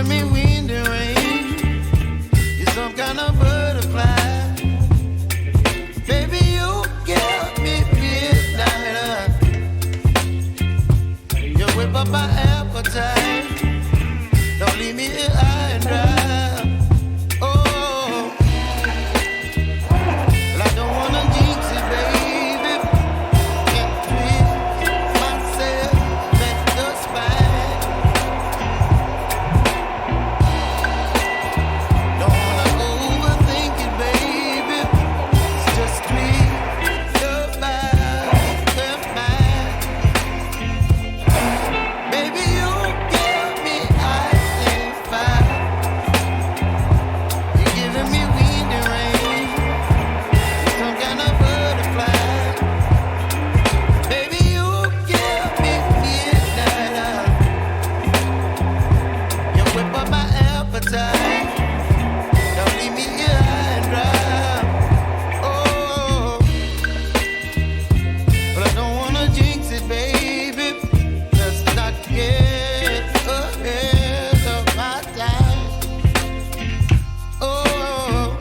giving me wind and rain. You're some kind of butterfly. Baby, you give me midnight. You whip up my appetite. Don't leave me here high and dry. Oh, well, I don't wanna jinx it, baby. Can't twist myself at the spine. Don't wanna overthink it, baby. It's just me, your body, mind. Baby, you give me ice and fire. You're giving me wind and rain. You're some kind of butterfly. Baby, you give me midnight. You whip up my appetite. Don't leave me here high and dry. Oh, but I don't wanna jinx it, baby. Let's not get ahead of my time. Oh,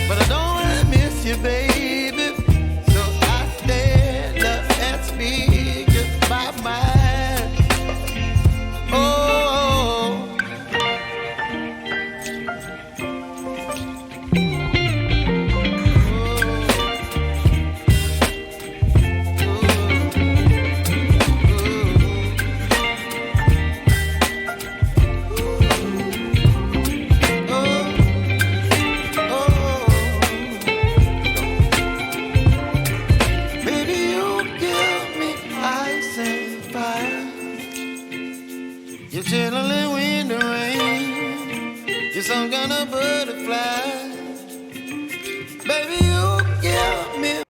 but I don't wanna miss you, baby. So I stand up and speak just my mind. Oh, baby, you give me ice and fire. You're chilling wind and rain. You're some kind of butterfly.